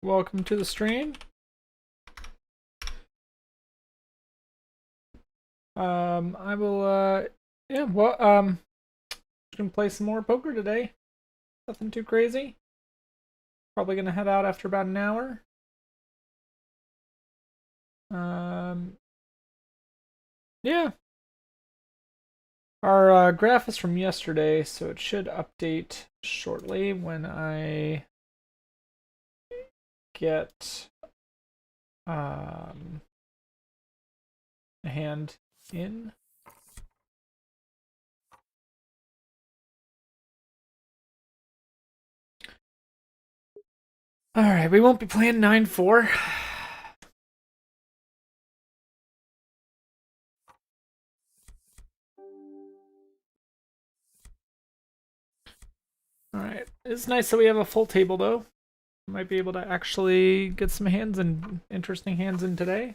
Welcome to the stream. I will, yeah, well, just gonna play some more poker today. Nothing too crazy. Probably gonna head out after about an hour. Yeah. Our graph is from yesterday, so it should update shortly when I get a hand in. Alright, we won't be playing 9-4. Alright, it's nice that we have a full table though. Might be able to actually get some hands in, interesting hands in today.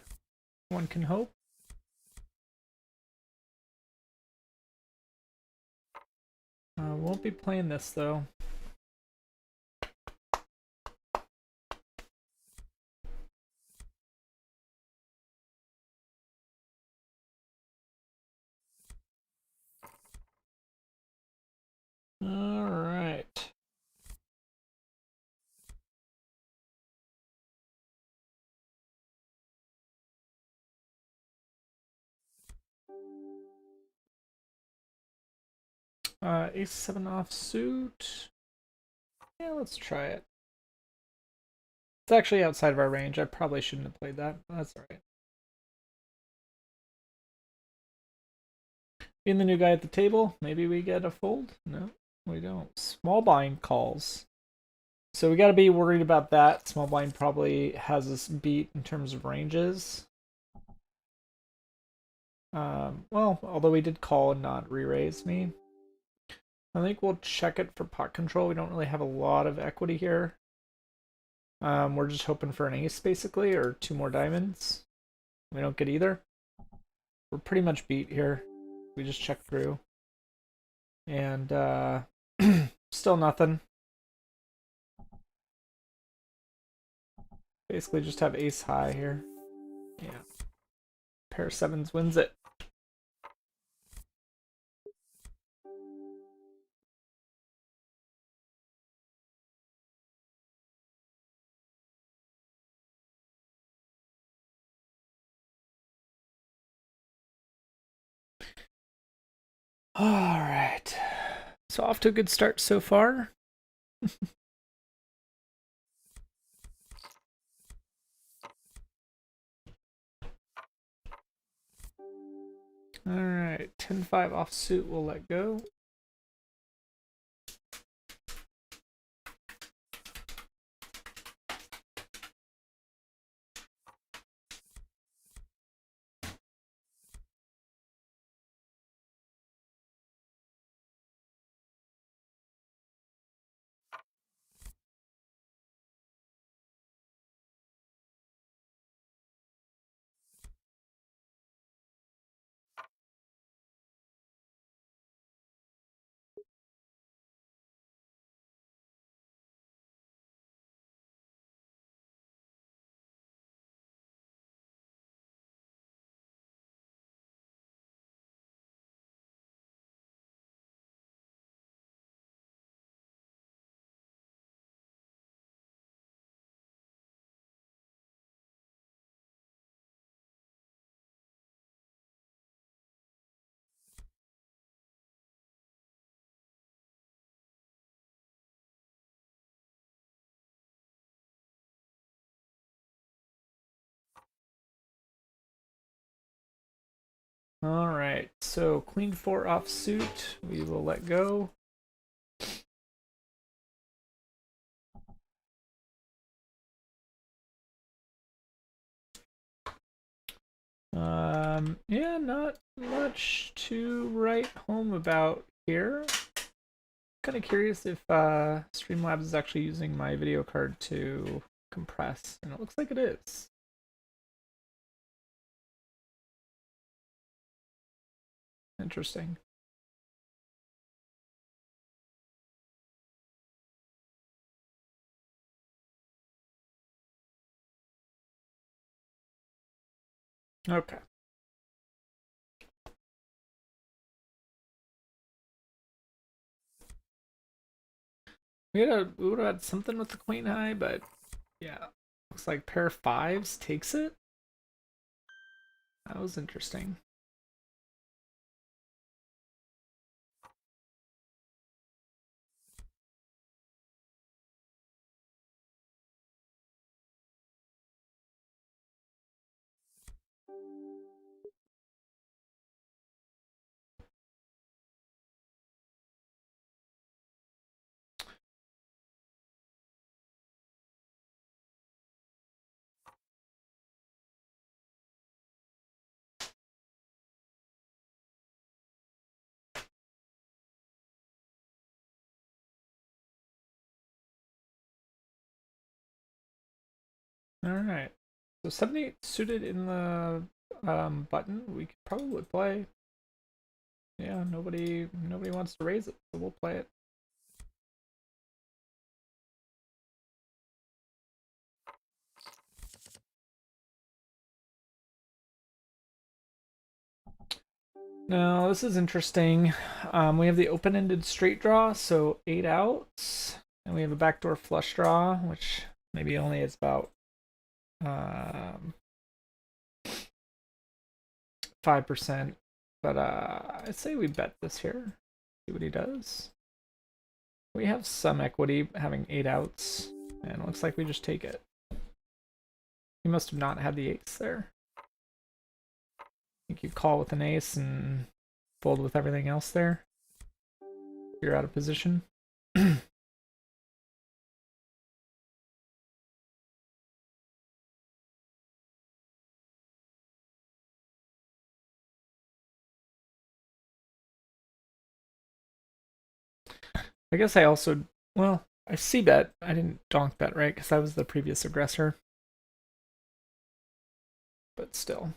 One can hope. Won't be playing this though. All right. Ace-7 offsuit. Yeah, let's try it. It's actually outside of our range. I probably shouldn't have played that, but that's alright. Being the new guy at the table, maybe we get a fold? No, we don't. Small blind calls. So we got to be worried about that. Small blind probably has us beat in terms of ranges. Well, although we did call and not re-raise me. I think we'll check it for pot control. We don't really have a lot of equity here. We're just hoping for an ace, basically, or two more diamonds. We don't get either. We're pretty much beat here. We just check through. And still nothing. Basically just have ace high here. Yeah. Pair of sevens wins it. All right. So off to a good start so far. All right. 10-5 offsuit we'll let go. All right. So queen 4 offsuit we will let go. Yeah, not much to write home about here. Kind of curious if Streamlabs is actually using my video card to compress, and it looks like it is. Interesting. Okay. We would have had something with the queen high, but yeah. Looks like pair of fives takes it. That was interesting. All right. So 78 suited in the button. We could probably play. Yeah, nobody wants to raise it, so we'll play it. Now this is interesting. We have the open-ended straight draw, so 8 outs, and we have a backdoor flush draw, which maybe only is about 5%. But I'd say we bet this here. See what he does. We have some equity having 8 outs, and it looks like we just take it. He must have not had the ace there. I think you call with an ace and fold with everything else there. You're out of position. I guess I also, well, I see bet. I didn't donk bet, right? Because I was the previous aggressor. But still.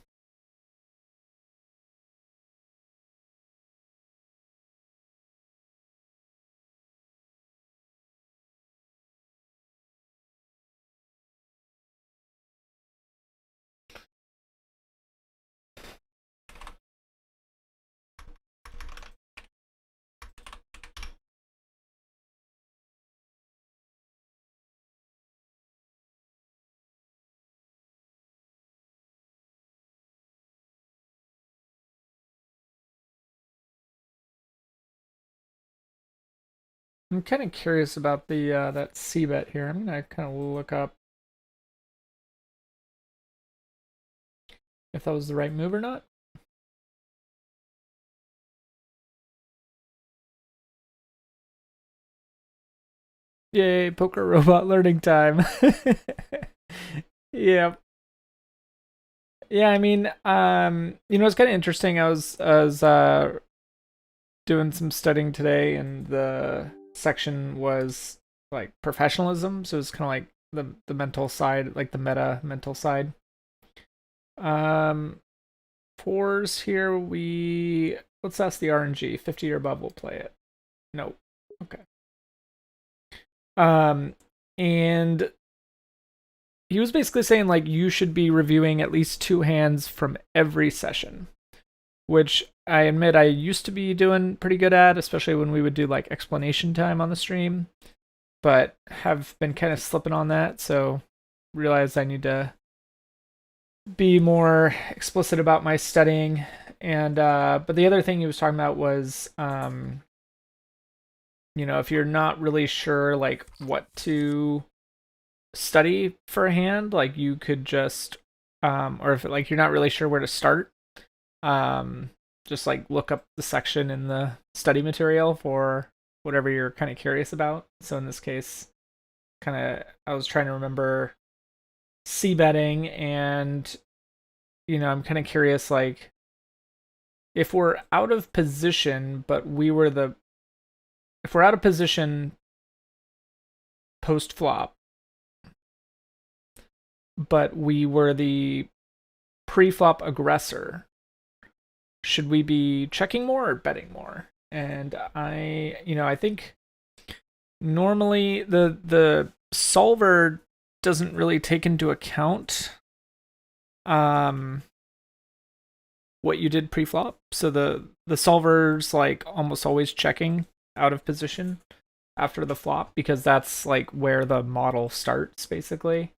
I'm kind of curious about the that C bet here. I'm gonna kind of look up if that was the right move or not. Yay, poker robot learning time. Yeah. Yeah, I mean, it's kind of interesting. I was doing some studying today, and the section was like professionalism, so it's kind of like the mental side, like the meta mental side. Um, fours here. Let's ask the RNG. 50 or above, we'll play it. Nope. Okay. Um, and he was basically saying like you should be reviewing at least two hands from every session, which I admit I used to be doing pretty good at, especially when we would do like explanation time on the stream, but have been kind of slipping on that. So realized I need to be more explicit about my studying. And but the other thing he was talking about was if you're not really sure like what to study for a hand, like you could just or if like you're not really sure where to start, um just like look up the section in the study material for whatever you're kind of curious about. So in this case, kind of I was trying to remember c betting, and I'm kind of curious like if we're out of position but we were the if we're out of position post flop but we were the pre-flop aggressor, should we be checking more or betting more? And I think normally the solver doesn't really take into account what you did pre-flop. So the solver's like almost always checking out of position after the flop because that's like where the model starts basically.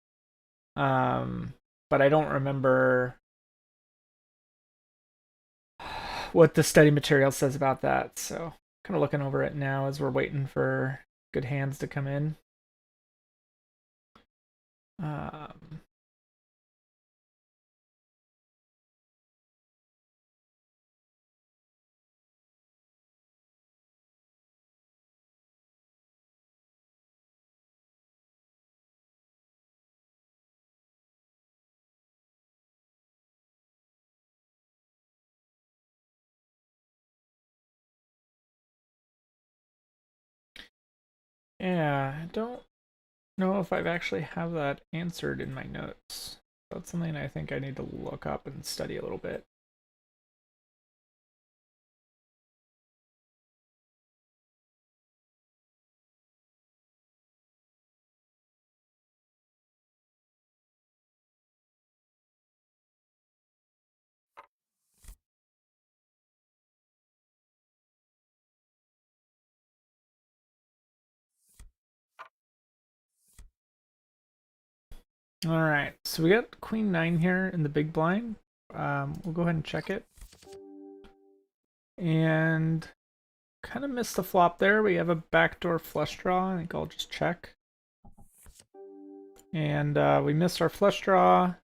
But I don't remember what the study material says about that. So kind of looking over it now as we're waiting for good hands to come in. Um, yeah, I don't know if I've actually have that answered in my notes. That's something I think I need to look up and study a little bit. All right, so we got Queen 9 here in the big blind. We'll go ahead and check it. And kind of missed the flop there. We have a backdoor flush draw. I think I'll just check. And we missed our flush draw.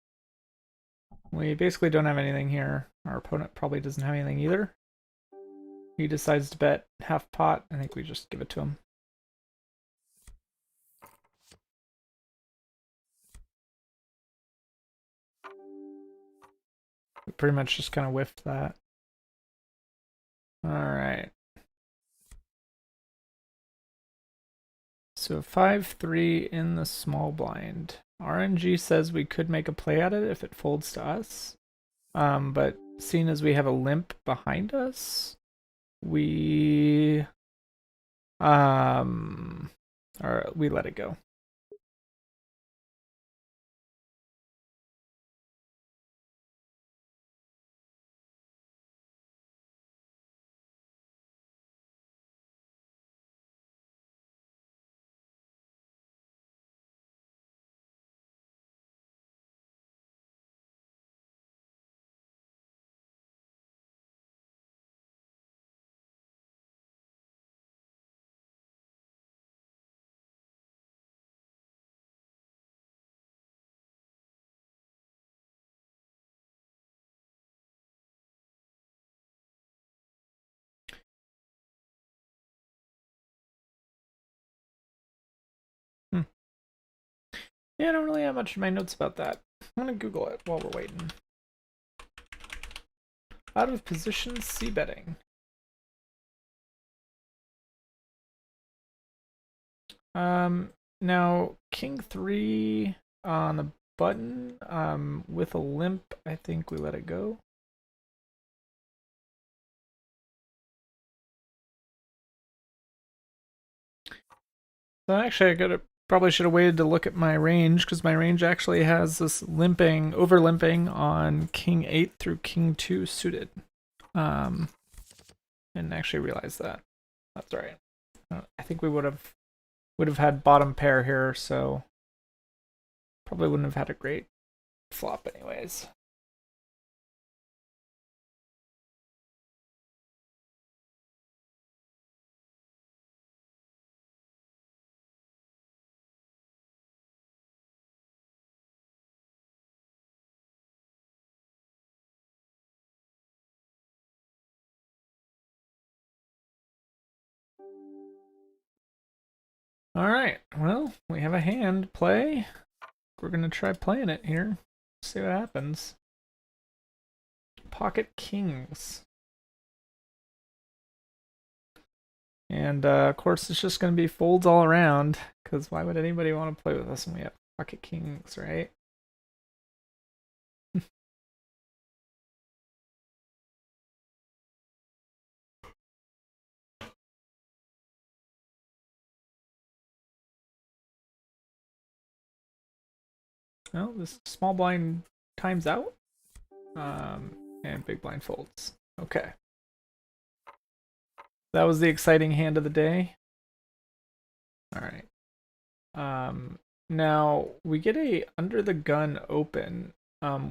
We basically don't have anything here. Our opponent probably doesn't have anything either. He decides to bet half pot. I think we just give it to him. We pretty much just kind of whiffed that. All right. So 5-3 in the small blind. RNG says we could make a play at it if it folds to us. But seeing as we have a limp behind us, we or we let it go. Yeah, I don't really have much in my notes about that. I'm gonna Google it while we're waiting. Out of position C betting. Now King 3 on the button, with a limp, I think we let it go. So actually, probably should have waited to look at my range because my range actually has this limping, over limping on King 8 through King 2 suited. And actually realized that. That's all right. I think we would have had bottom pair here, so probably wouldn't have had a great flop anyways. All right, well, we have a hand play. We're gonna try playing it here. See what happens. Pocket kings. And of course, it's just going to be folds all around, because why would anybody want to play with us when we have pocket kings, right? Well, this small blind times out. And big blind folds. Okay. That was the exciting hand of the day. All right. Now we get a under the gun open.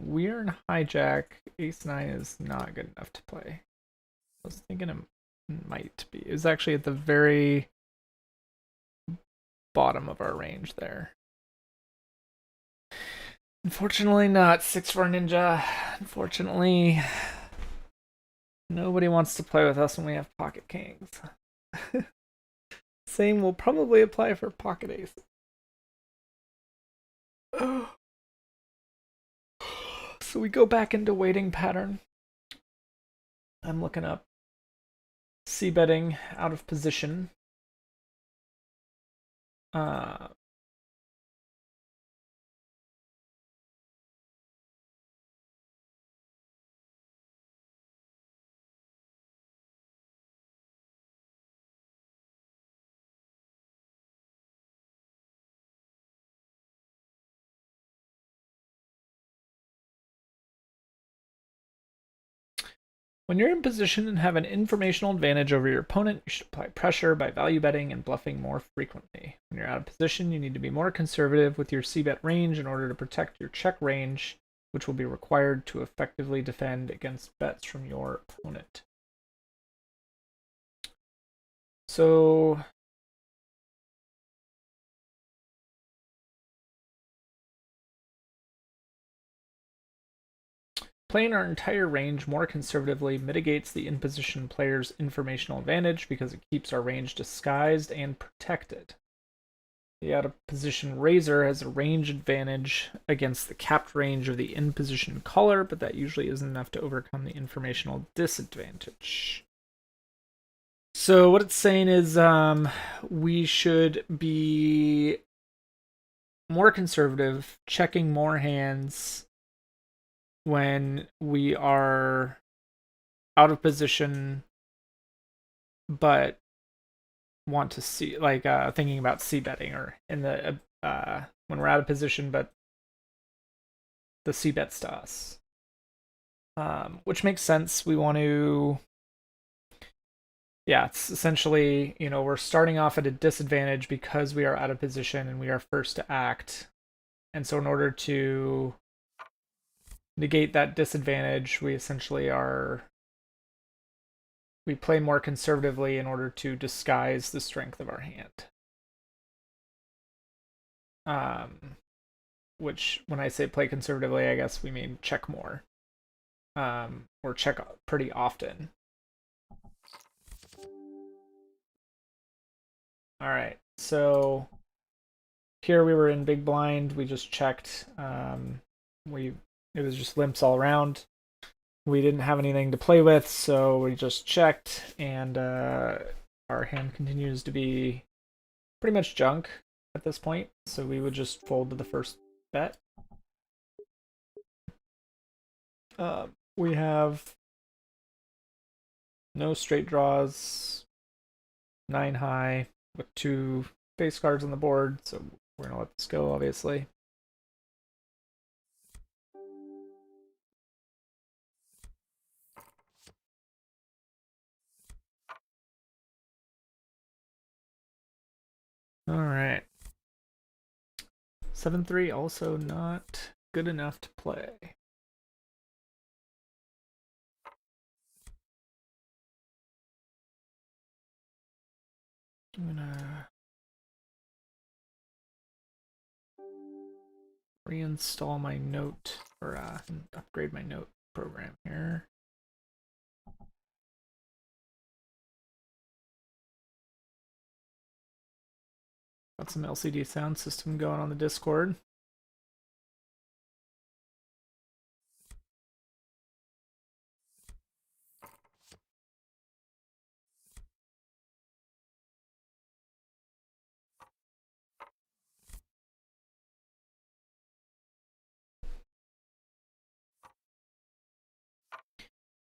We are in hijack. Ace 9 is not good enough to play. I was thinking it might be. It was actually at the very bottom of our range there. Unfortunately not. 6-4 ninja. Unfortunately, nobody wants to play with us when we have pocket kings. Same will probably apply for pocket aces. So we go back into waiting pattern. I'm looking up c-betting out of position. When you're in position and have an informational advantage over your opponent, you should apply pressure by value betting and bluffing more frequently. When you're out of position, you need to be more conservative with your c-bet range in order to protect your check range, which will be required to effectively defend against bets from your opponent. So playing our entire range more conservatively mitigates the in-position player's informational advantage because it keeps our range disguised and protected. The out-of-position raiser has a range advantage against the capped range of the in-position caller, but that usually isn't enough to overcome the informational disadvantage. So what it's saying is we should be more conservative, checking more hands when we are out of position, but want to see, like, thinking about c-betting, or in the when we're out of position, but the c-bets to us, which makes sense. We want to, yeah, it's essentially, we're starting off at a disadvantage because we are out of position and we are first to act, and so in order to negate that disadvantage, we essentially we play more conservatively in order to disguise the strength of our hand. Which, when I say play conservatively, I guess we mean check more, or check pretty often. All right, so here we were in big blind. We just checked. It was just limps all around. We didn't have anything to play with, so we just checked, and our hand continues to be pretty much junk at this point, so we would just fold to the first bet. We have no straight draws, 9 high with 2 face cards on the board, so we're gonna let this go, obviously. All right. 7-3 also not good enough to play. I'm gonna reinstall my note, or upgrade my note program here. Got some LCD sound system going on the Discord.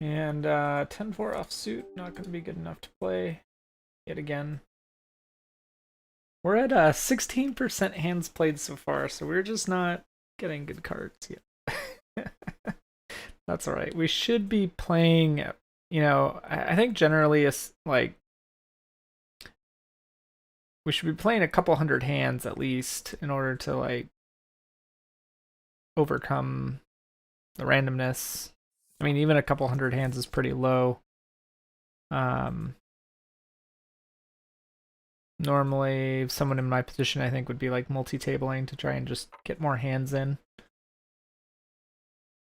And 10-4 offsuit, not going to be good enough to play yet again. We're at 16% hands played so far, so we're just not getting good cards yet. That's all right. We should be playing, you know, I think generally it's like we should be playing a couple hundred hands at least in order to like overcome the randomness. I mean, even a couple hundred hands is pretty low. Normally, someone in my position, I think, would be like multi-tabling to try and just get more hands in.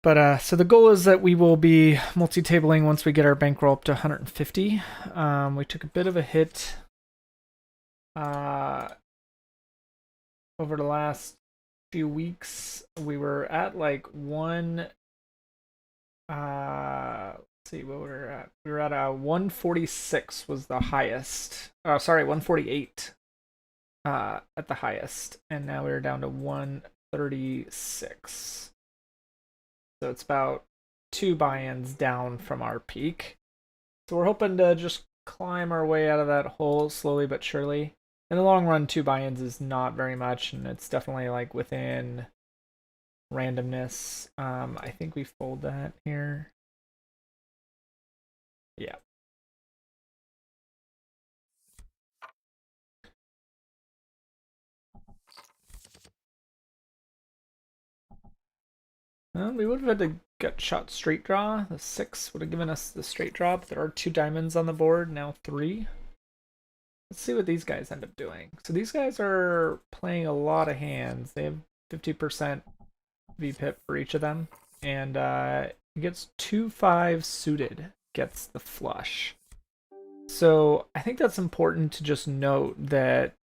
But so the goal is that we will be multi-tabling once we get our bankroll up to 150. We took a bit of a hit over the last few weeks. We were at like one. Let's see what we were at. We were at 146 was the highest. Sorry, 148 at the highest, and now we're down to 136. So it's about 2 buy-ins down from our peak. So we're hoping to just climb our way out of that hole slowly but surely. In the long run, 2 buy-ins is not very much, and it's definitely like within randomness. I think we fold that here. Yeah. We would have had to get shot straight draw. The 6 would have given us the straight draw, but there are 2 diamonds on the board, now 3. Let's see what these guys end up doing. So these guys are playing a lot of hands. They have 50% VPIP for each of them. And gets 2-5 suited, gets the flush. So I think that's important to just note that,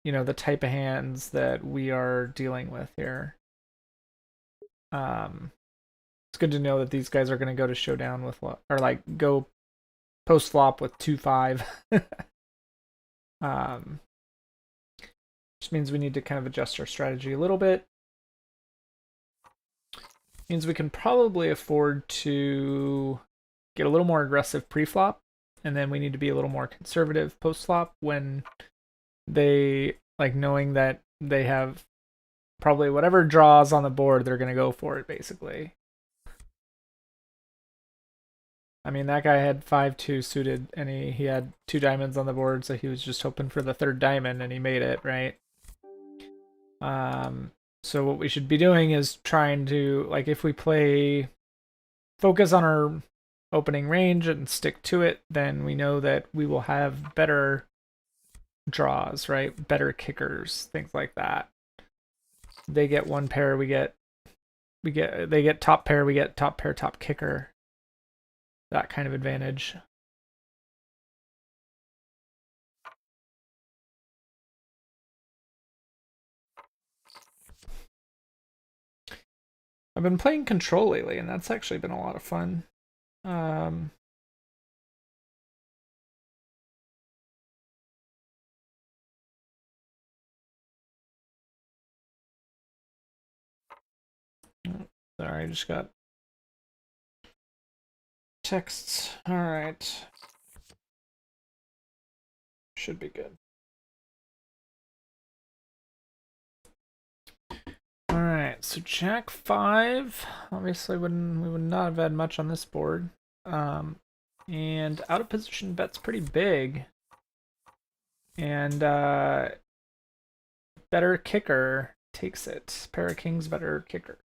you know, the type of hands that we are dealing with here. It's good to know that these guys are going to go to showdown with, or like go post flop with 2-5. Which means we need to kind of adjust our strategy a little bit. Means we can probably afford to get a little more aggressive pre-flop, and then we need to be a little more conservative post-flop when they, like, knowing that they have probably whatever draws on the board, they're going to go for it, basically. I mean, that guy had 5-2 suited, and he had 2 diamonds on the board, so he was just hoping for the 3rd diamond, and he made it, right? So what we should be doing is trying to, like, if we play, focus on our opening range and stick to it, then we know that we will have better draws, right? Better kickers, things like that. They get 1 pair, they get top pair, we get top pair, top kicker. That kind of advantage. I've been playing Control lately, and that's actually been a lot of fun. Sorry, I just got texts. All right. Should be good. All right, so Jack 5. Obviously, we would not have had much on this board. And out of position bet's pretty big. And better kicker takes it. Pair of kings, better kicker.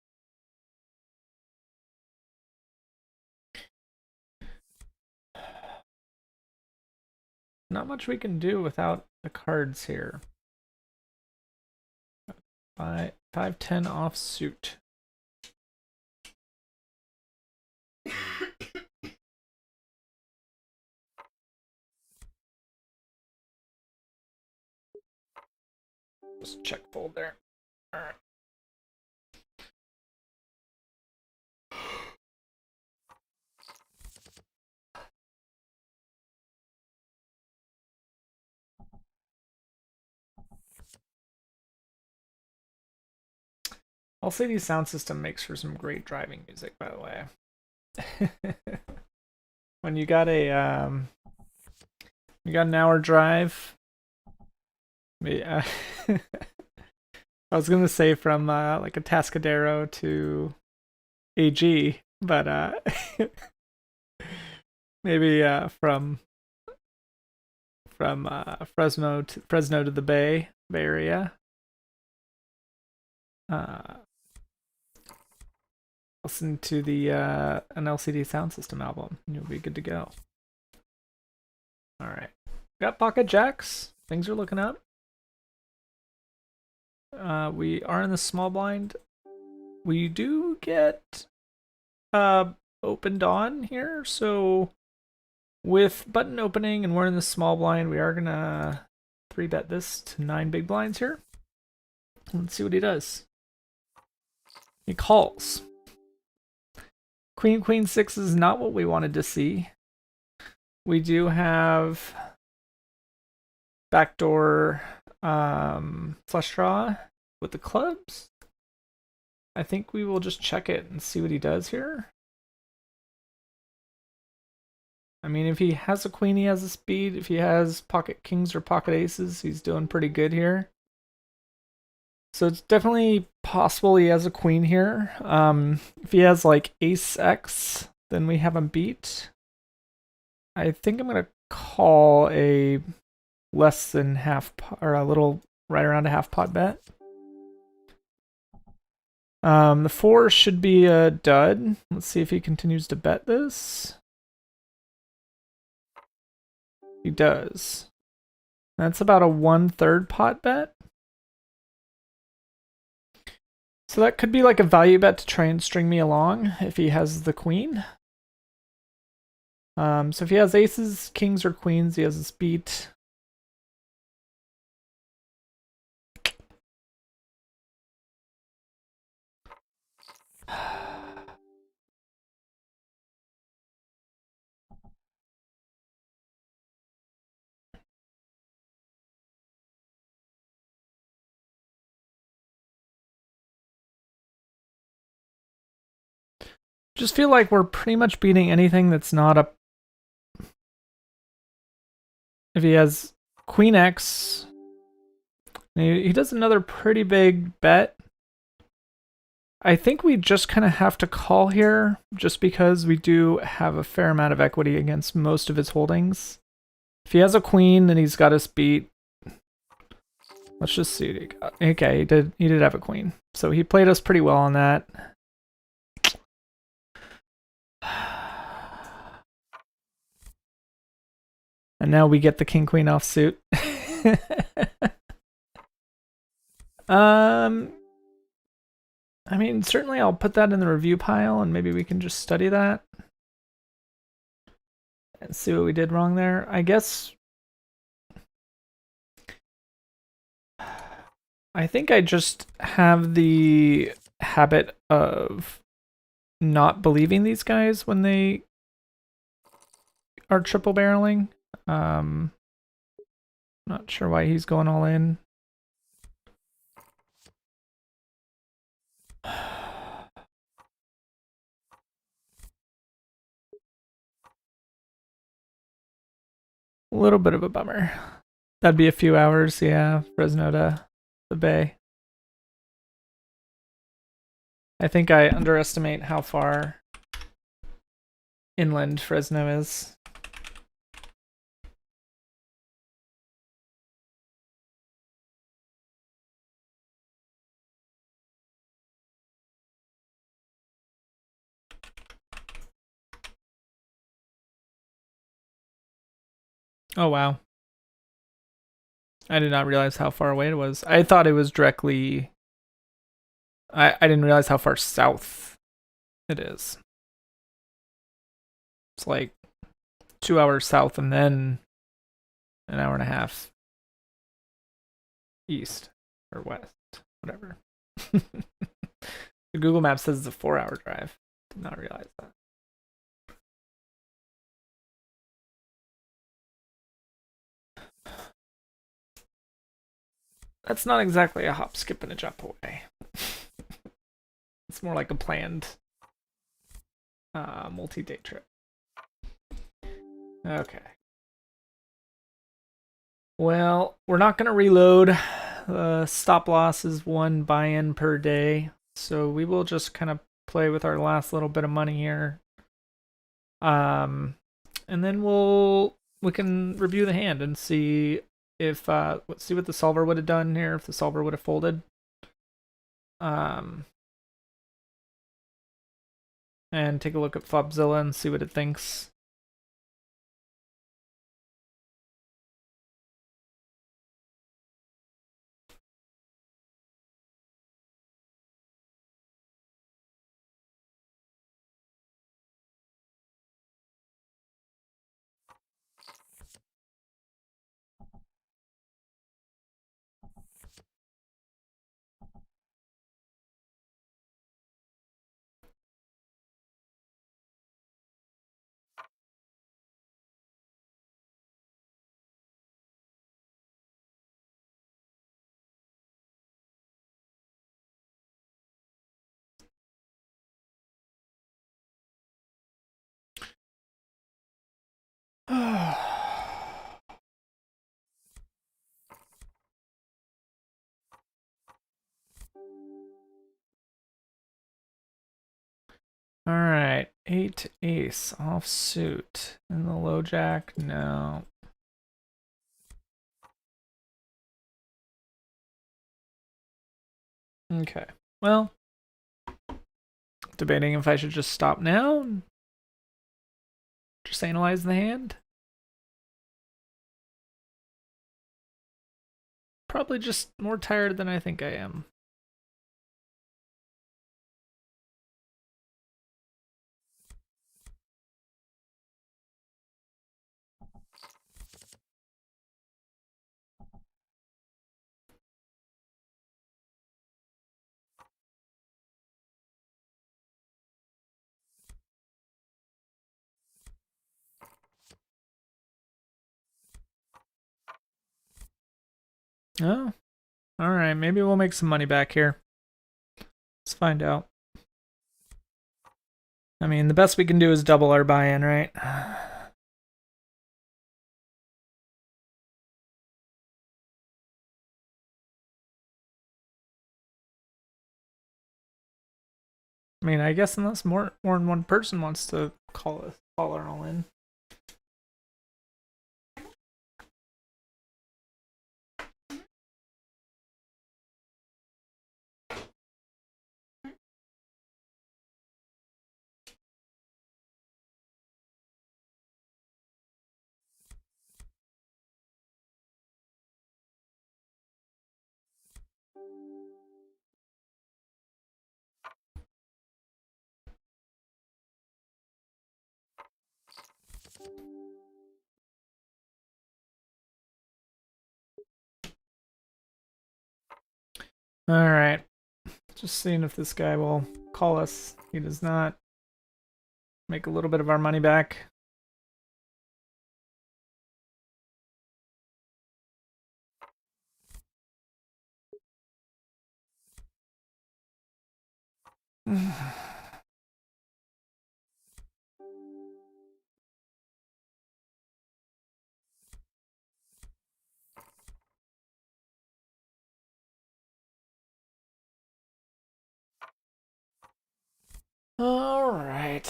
Not much we can do without the cards here. 5-10 offsuit. Just check fold there. All right. I'll say the sound system makes for some great driving music, by the way. When you got an hour drive. Yeah. I was gonna say from like a Tascadero to AG, but maybe from Fresno to the Bay Area. Listen to the an LCD sound system album, and you'll be good to go. All right, got pocket jacks. Things are looking up. We are in the small blind. We do get open dawn here, so with button opening and we're in the small blind, we are gonna 3-bet this to 9 big blinds here. Let's see what he does. He calls. Queen 6 is not what we wanted to see. We do have backdoor flush draw with the clubs. I think we will just check it and see what he does here. I mean, if he has a queen, he has a speed. If he has pocket kings or pocket aces, he's doing pretty good here. So it's definitely possible he has a queen here. If he has like ace X, then we have him beat. I think I'm going to call a less than half or a little right around a half pot bet. The 4 should be a dud. Let's see if he continues to bet this. He does. That's about a 1/3 pot bet. So that could be like a value bet to try and string me along if he has the queen. So if he has aces, kings, or queens, he has his beat. Just feel like we're pretty much beating anything that's not a... If he has queen X, he does another pretty big bet. I think we just kind of have to call here just because we do have a fair amount of equity against most of his holdings. If he has a queen, then he's got us beat. Let's just see what he got. Okay, he did have a queen. So he played us pretty well on that. And now we get the king queen offsuit. I mean, certainly I'll put that in the review pile and maybe we can just study that and see what we did wrong there. I guess I think I just have the habit of not believing these guys when they are triple barreling. Not sure why he's going all in. A little bit of a bummer. That'd be a few hours, yeah, Fresno to the Bay. I think I underestimate how far inland Fresno is. Oh, wow. I did not realize how far away it was. I thought it was directly... I didn't realize how far south it is. It's like 2 hours south and then an hour and a half east or west, whatever. The Google Maps says it's a 4-hour drive. Did not realize that. That's not exactly a hop, skip, and a jump away. It's more like a planned multi-day trip. Okay. Well, we're not going to reload. Stop loss is 1 buy-in per day. So we will just kind of play with our last little bit of money here. And then we can review the hand and see if let's see what the solver would have done here if the solver would have folded. And take a look at Flopzilla and see what it thinks. All right, 8 ace offsuit and the low jack. No. Okay. Well, debating if I should just stop now and just analyze the hand. Probably just more tired than I think I am. Oh, all right. Maybe we'll make some money back here. Let's find out. I mean, the best we can do is double our buy-in, right? I mean, I guess unless more than one person wants to call it all in. All right. Just seeing if this guy will call us. He does not. Make a little bit of our money back. All right.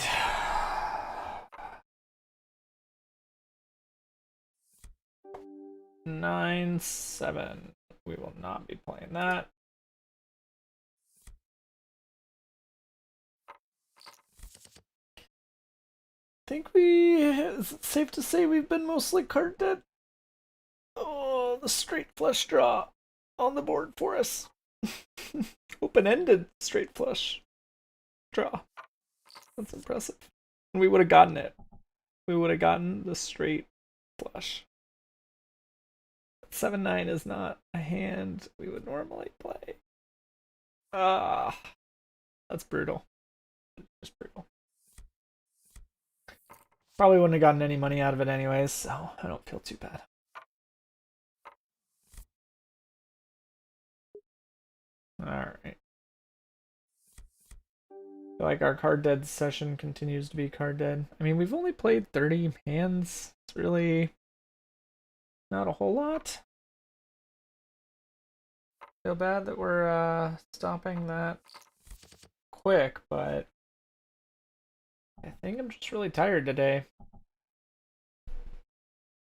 9-7. We will not be playing that. I think is it safe to say we've been mostly card dead? Oh, the straight flush draw on the board for us. Open-ended straight flush draw. That's impressive. We would have gotten it. We would have gotten the straight flush. 7-9 is not a hand we would normally play. That's brutal. Just brutal. Probably wouldn't have gotten any money out of it anyways, so I don't feel too bad. Alright. Feel like our card dead session continues to be card dead. I mean, we've only played 30 hands. It's really not a whole lot. Feel bad that we're stopping that quick, but I think I'm just really tired today.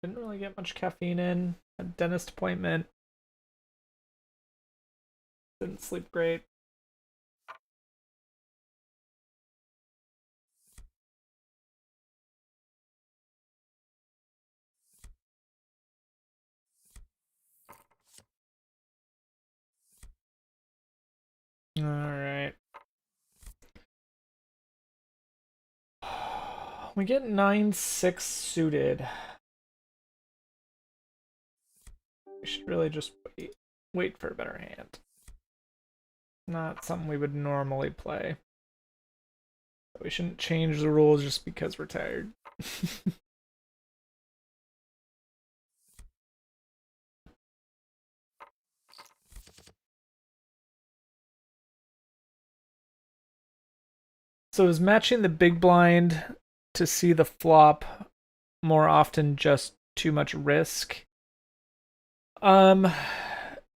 Didn't really get much caffeine in. Had a dentist appointment. Didn't sleep great. All right. We get 9-6 suited. We should really just wait for a better hand. Not something we would normally play. We shouldn't change the rules just because we're tired. So is matching the big blind to see the flop more often just too much risk?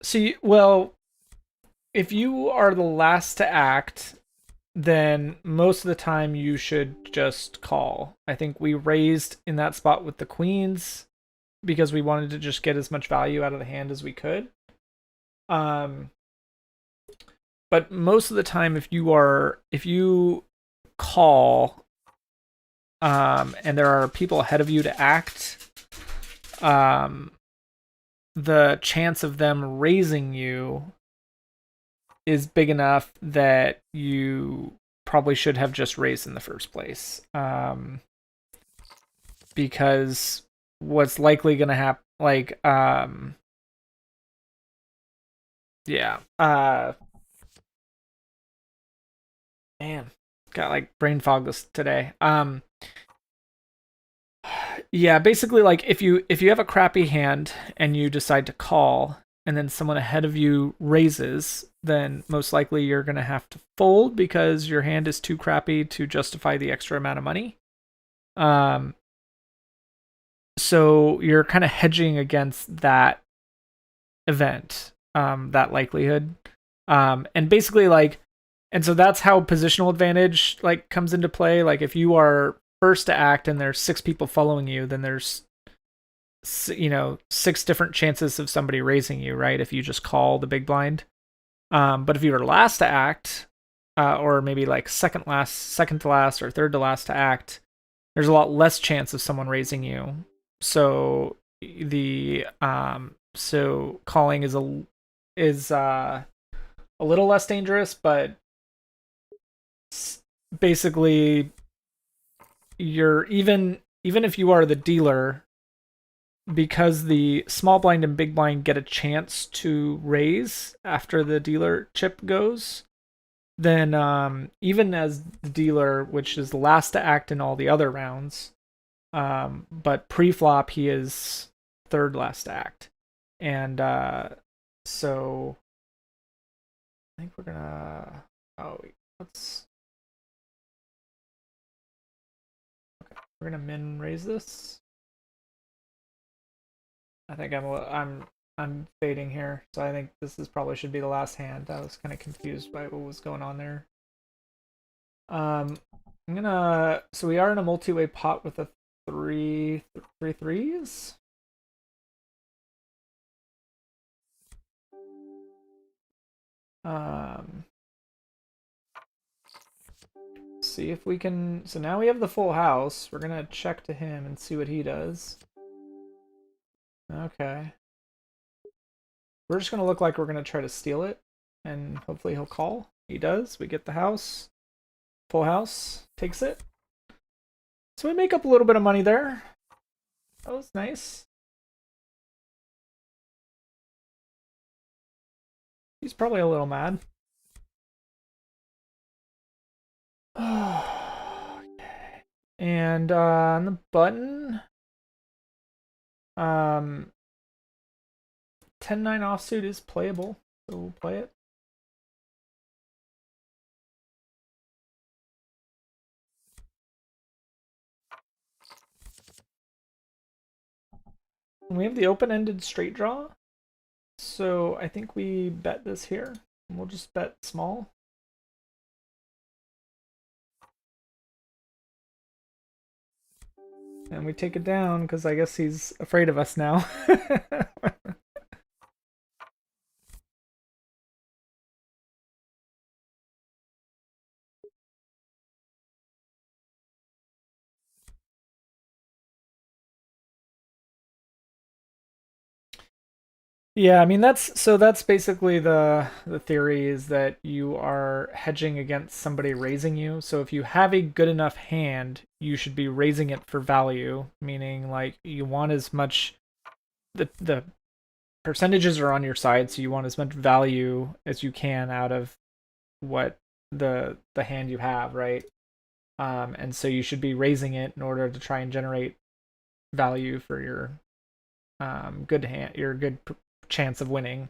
See, well, if you are the last to act, then most of the time you should just call. I think we raised in that spot with the queens because we wanted to just get as much value out of the hand as we could. But most of the time, if you call, and there are people ahead of you to act, the chance of them raising you is big enough that you probably should have just raised in the first place. Because what's likely going to happen, like, yeah, man, got like brain fog this today. Yeah, basically, like if you have a crappy hand and you decide to call, and then someone ahead of you raises, then most likely you're gonna have to fold because your hand is too crappy to justify the extra amount of money. So you're kind of hedging against that event, that likelihood, and basically like, and so that's how positional advantage like comes into play. Like if you are first to act and there's 6 people following you, then there's 6 different chances of somebody raising you, right? If you just call the big blind. But if you were last to act, or maybe like second to last, or third to last to act, there's a lot less chance of someone raising you. So so calling is a little less dangerous, but basically you're even if you are the dealer, because the small blind and big blind get a chance to raise after the dealer chip goes, then even as the dealer, which is the last to act in all the other rounds, but pre-flop he is third last to act. And so I think we're gonna we're gonna min raise this. I think I'm fading here, so I think this is probably should be the last hand. I was kind of confused by what was going on there. So we are in a multi-way pot with a three threes. See if we can. So now we have the full house. We're gonna check to him and see what he does. Okay. We're just gonna look like we're gonna try to steal it, and hopefully he'll call. He does. We get the house. Full house. Takes it. So we make up a little bit of money there. That was nice. He's probably a little mad. Okay. And on the button, 10-9 offsuit is playable, so we'll play it. And we have the open-ended straight draw, so I think we bet this here. We'll just bet small. And we take it down because I guess he's afraid of us now. Yeah, I mean that's basically the theory is that you are hedging against somebody raising you. So if you have a good enough hand, you should be raising it for value, meaning like you want as much the percentages are on your side, so you want as much value as you can out of what the hand you have, right? And so you should be raising it in order to try and generate value for your good hand, your good chance of winning.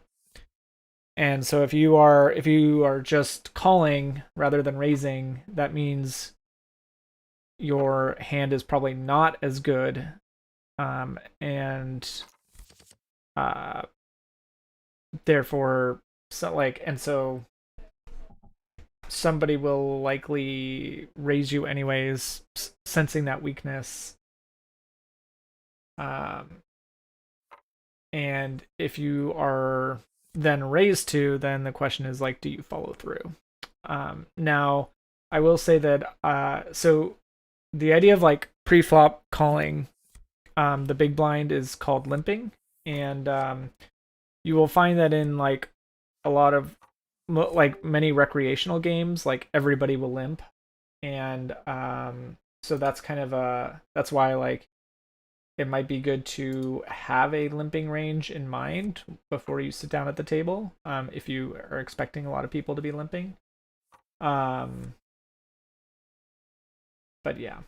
And so if you are just calling rather than raising, that means your hand is probably not as good, and uh, therefore, so somebody will likely raise you anyways, sensing that weakness. Um, and if you are then raised to, then the question is like, do you follow through? Now, I will say that so the idea of like pre-flop calling the big blind is called limping, and you will find that in like a lot of like many recreational games, like everybody will limp, and so that's kind of that's why like it might be good to have a limping range in mind before you sit down at the table, if you are expecting a lot of people to be limping. Um, but yeah.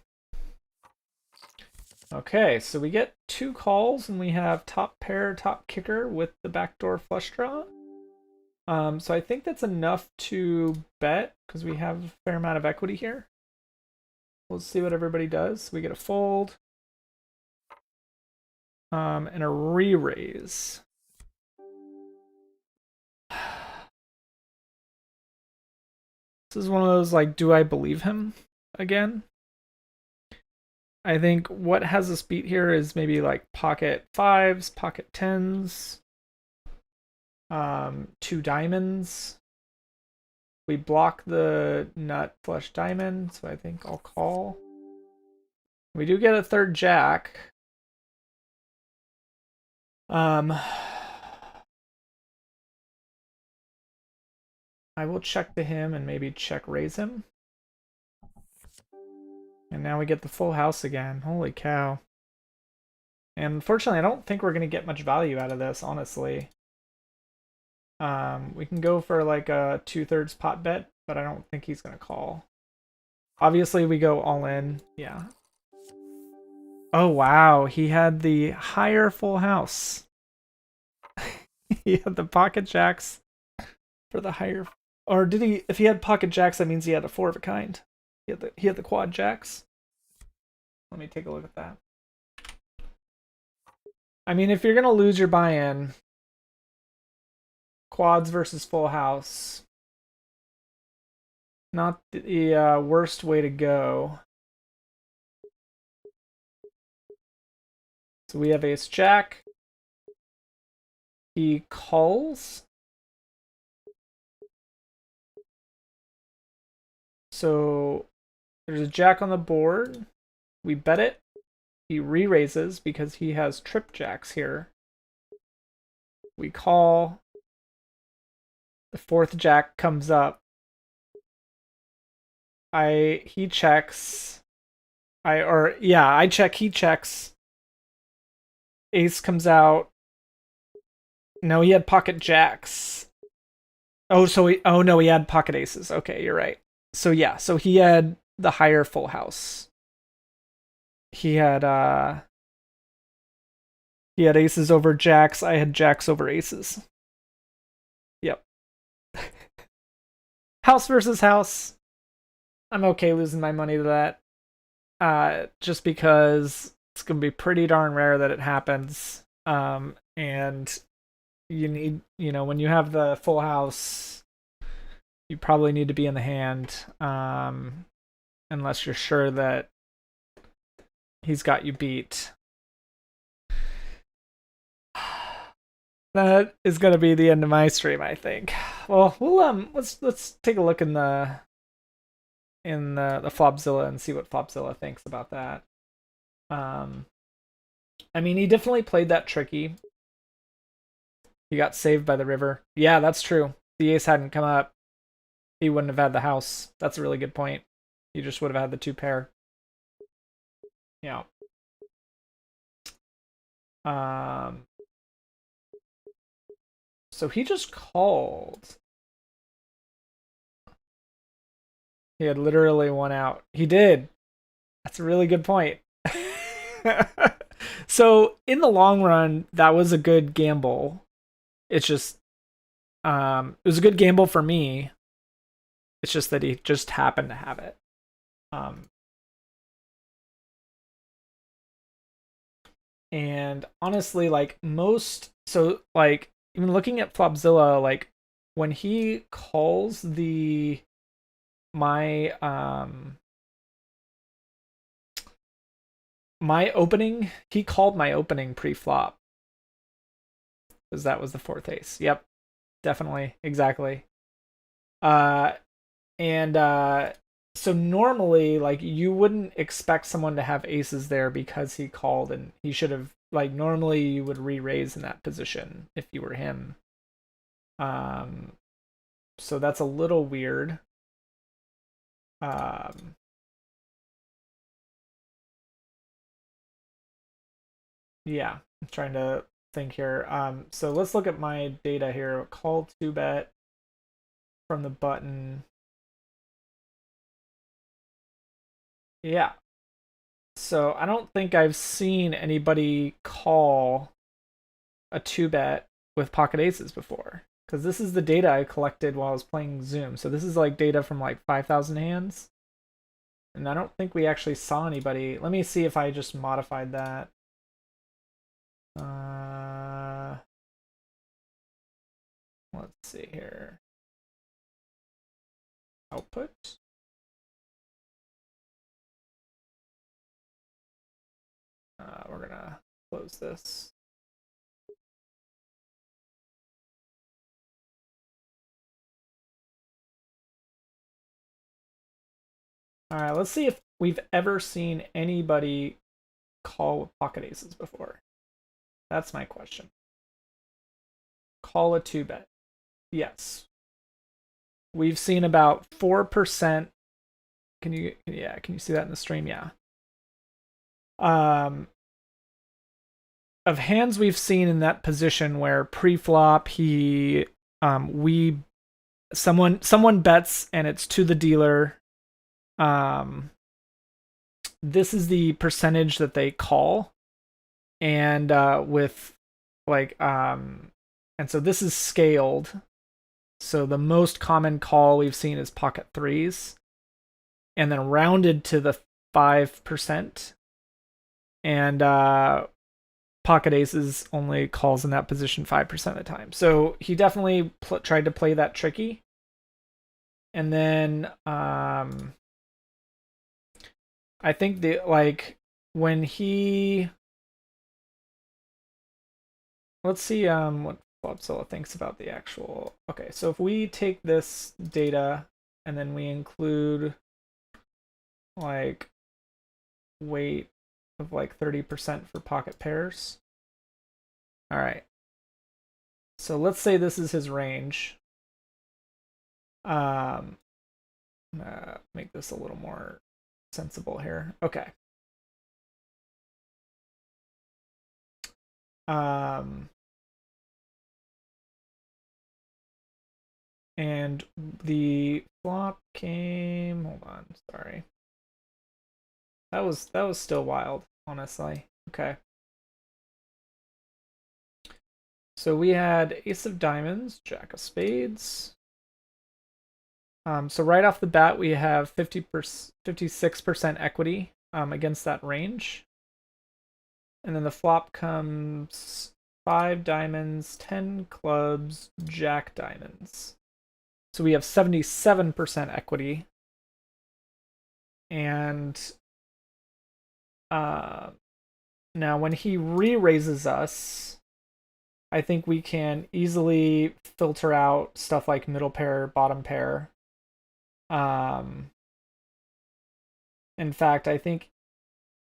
Okay, so we get two calls and we have top pair, top kicker with the backdoor flush draw. So I think that's enough to bet because we have a fair amount of equity here. Let's see what everybody does. We get a fold, and a re-raise. This is one of those like, do I believe him again? I think what has us beat here is maybe like pocket fives, pocket tens, two diamonds. We block the nut flush diamond, so I think I'll call. We do get a third jack. I will check to him and maybe check raise him. And now we get the full house again. Holy cow. And unfortunately, I don't think we're going to get much value out of this, honestly. We can go for like a 2/3 pot bet, but I don't think he's going to call. Obviously, we go all in. Yeah. Oh, wow. He had the higher full house. He had the pocket jacks for the higher. Or did he? If he had pocket jacks, that means he had a four of a kind. He had the quad jacks. Let me take a look at that. I mean, if you're gonna lose your buy-in, quads versus full house, not the worst way to go. So we have ace jack. He calls. So there's a jack on the board. We bet it. He re-raises because he has trip jacks here. We call. The fourth jack comes up. He checks. I check, he checks. Ace comes out. No, he had pocket jacks. Oh no, he had pocket aces. Okay, you're right. So yeah, so he had the higher full house. He had aces over jacks. I had jacks over aces. Yep. House versus house. I'm okay losing my money to that. Just because it's gonna be pretty darn rare that it happens. And you need, when you have the full house, you probably need to be in the hand, unless you're sure that he's got you beat. That is gonna be the end of my stream, I think. Well, let's take a look in the Flopzilla and see what Flopzilla thinks about that. I mean, he definitely played that tricky. He got saved by the river. Yeah, that's true. The ace hadn't come up, he wouldn't have had the house. That's a really good point. He just would have had the 2 pair. Yeah. So he just called. He had literally 1 out. He did. That's a really good point. So in the long run, that was a good gamble. It's just, it was a good gamble for me. It's just that he just happened to have it. And honestly, like like even looking at Flopzilla, like when he calls my opening, he called my opening pre-flop because that was the 4th ace. Yep, definitely, exactly. So normally, like, you wouldn't expect someone to have aces there because he called, and he should have, like, normally you would re-raise in that position if you were him. So that's a little weird. Yeah, I'm trying to think here. So let's look at my data here. Call 2-bet from the button. Yeah. So I don't think I've seen anybody call a 2-bet with pocket aces before, because this is the data I collected while I was playing Zoom. So this is like data from like 5,000 hands. And I don't think we actually saw anybody. Let me see if I just modified that. Let's see here. Output. We're gonna close this. All right, let's see if we've ever seen anybody call with pocket aces before. That's my question. Call a 2-bet. Yes. We've seen about 4%. Can you see that in the stream? Yeah. Of hands we've seen in that position where pre-flop someone bets and it's to the dealer. This is the percentage that they call, and and so this is scaled. So the most common call we've seen is pocket 3s, and then rounded to the 5%, and pocket aces only calls in that position 5% of the time. So he definitely tried to play that tricky. And then I think when he, let's see what Flopzilla thinks about the actual. Okay, so if we take this data and then we include like weight of like 30% for pocket pairs. All right. So let's say this is his range. Make this a little more sensible here. Okay. And the flop came. Hold on, sorry. That was still wild, honestly. Okay. So we had ace of diamonds, jack of spades. So right off the bat, we have 56% equity against that range. And then the flop comes 5 diamonds, 10 clubs, jack diamonds. So we have 77% equity. And Now, when he re-raises us, I think we can easily filter out stuff like middle pair, bottom pair. In fact, I think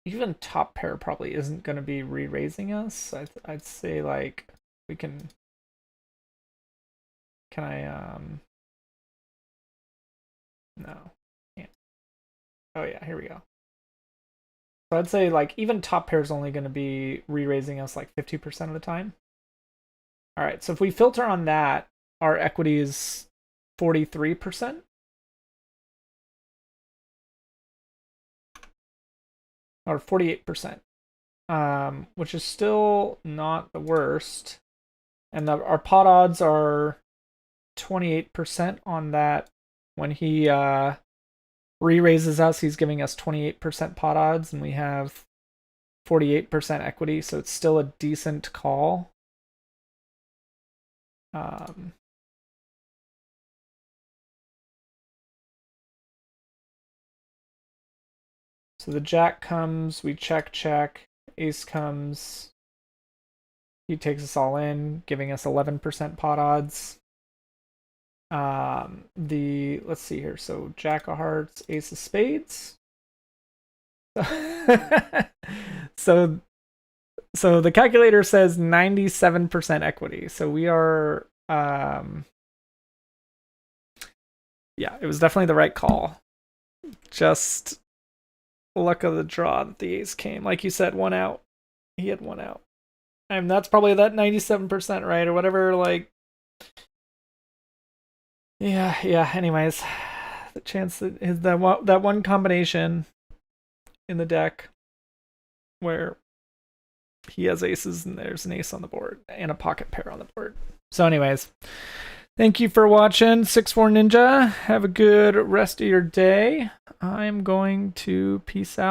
even top pair probably isn't going to be re-raising us. I'd say like we can. Can I No. Can't. Oh yeah, here we go. So I'd say like even top pair is only going to be re-raising us like 50% of the time. All right, so if we filter on that, our equity is 43%. Or 48%. Which is still not the worst. And our pot odds are 28% on that. When he re-raises us, he's giving us 28% pot odds, and we have 48% equity, so it's still a decent call. So the jack comes, we check, ace comes, he takes us all in, giving us 11% pot odds. Let's see here. So jack of hearts, ace of spades. so the calculator says 97% equity. So we are yeah, it was definitely the right call. Just luck of the draw that the ace came. Like you said, one out. He had one out. And that's probably that 97%, right? Or whatever, like. Yeah, anyways. The chance that is that one combination in the deck where he has aces and there's an ace on the board and a pocket pair on the board. So anyways, thank you for watching 6-4 Ninja. Have a good rest of your day. I'm going to peace out.